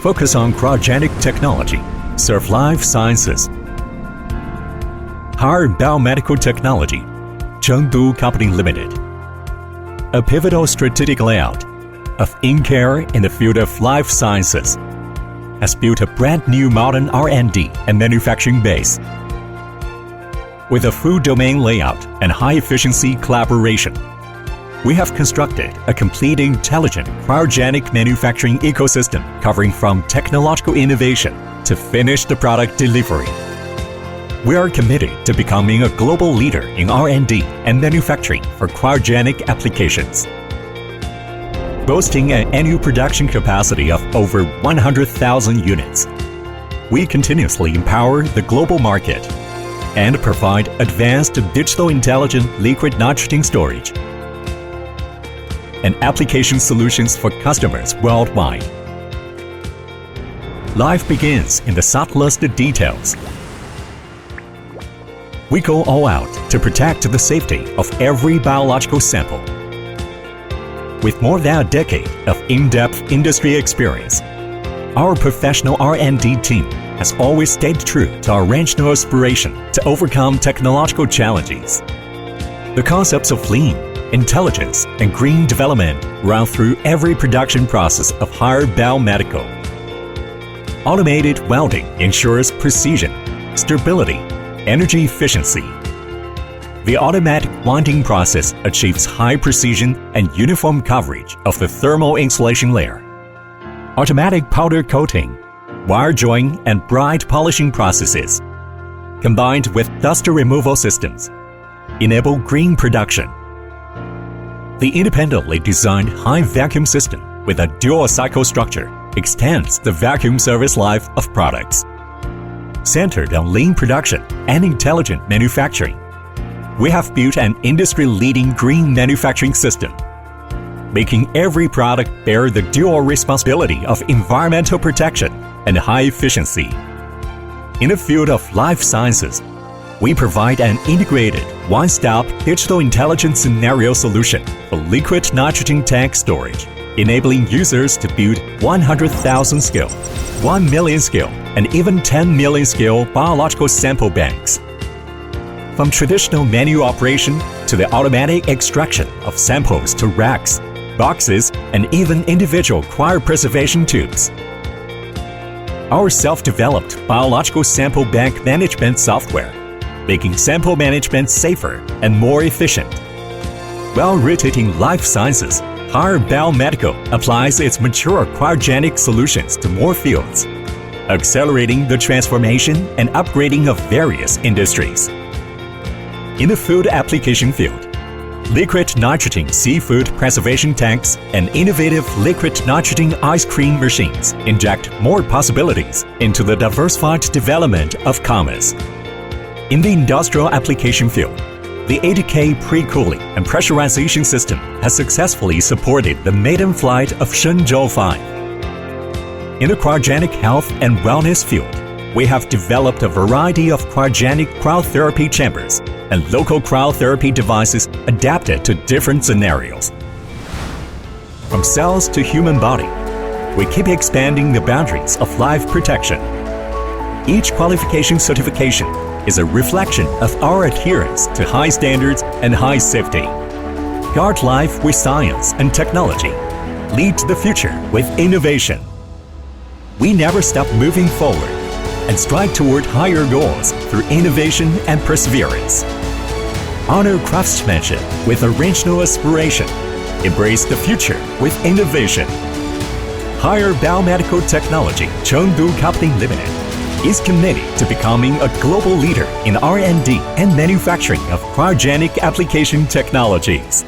focus on cryogenic technology, serve life sciences. Haier Biomedical Technology, Chengdu Company Limited. A pivotal strategic layout of in-care in the field of life sciences has built a brand new modern R&D and manufacturing base. With a full domain layout and high-efficiency collaboration, we have constructed a complete intelligent cryogenic manufacturing ecosystem covering from technological innovation to finished product delivery. We are committed to becoming a global leader in R&D and manufacturing for cryogenic applications. Boasting an annual production capacity of over 100,000 units, we continuously empower the global market and provide advanced digital intelligent liquid nitrogen storage and application solutions for customers worldwide. Life begins in the subtlest details. We go all out to protect the safety of every biological sample. With more than a decade of in-depth industry experience, our professional R&D team has always stayed true to our original aspiration to overcome technological challenges. The concepts of lean, intelligence, and green development run through every production process of Haier Biomedical. Automated welding ensures precision, stability, energy efficiency. The automatic winding process achieves high precision and uniform coverage of the thermal insulation layer. Automatic powder coating, wire drawing, and bright polishing processes, combined with dust removal systems, enable green production. The independently designed high vacuum system with a dual cycle structure extends the vacuum service life of products. Centered on lean production and intelligent manufacturing, we have built an industry-leading green manufacturing system, making every product bear the dual responsibility of environmental protection and high efficiency. In the field of life sciences, we provide an integrated, one-stop digital intelligence scenario solution for liquid nitrogen tank storage, enabling users to build 100,000 scale, 1 million scale, and even 10 million scale biological sample banks. From traditional manual operation to the automatic extraction of samples to racks, boxes, and even individual cryopreservation tubes. Our self-developed biological sample bank management software, making sample management safer and more efficient. While rotating life sciences, Haier Biomedical applies its mature cryogenic solutions to more fields, accelerating the transformation and upgrading of various industries. In the food application field, liquid nitrogen seafood preservation tanks and innovative liquid nitrogen ice cream machines inject more possibilities into the diversified development of commerce. In the industrial application field, the 80K pre-cooling and pressurization system has successfully supported the maiden flight of Shenzhou 5. In the cryogenic health and wellness field, we have developed a variety of cryogenic cryotherapy chambers and local cryotherapy devices adapted to different scenarios. From cells to human body, we keep expanding the boundaries of life protection. Each qualification certification is a reflection of our adherence to high standards and high safety. Guard life with science and technology. Lead the future with innovation. We never stop moving forward and strive toward higher goals through innovation and perseverance. Honor craftsmanship with original aspiration. Embrace the future with innovation. Haier Biomedical Technology Chengdu Company Limited is committed to becoming a global leader in R&D and manufacturing of cryogenic application technologies.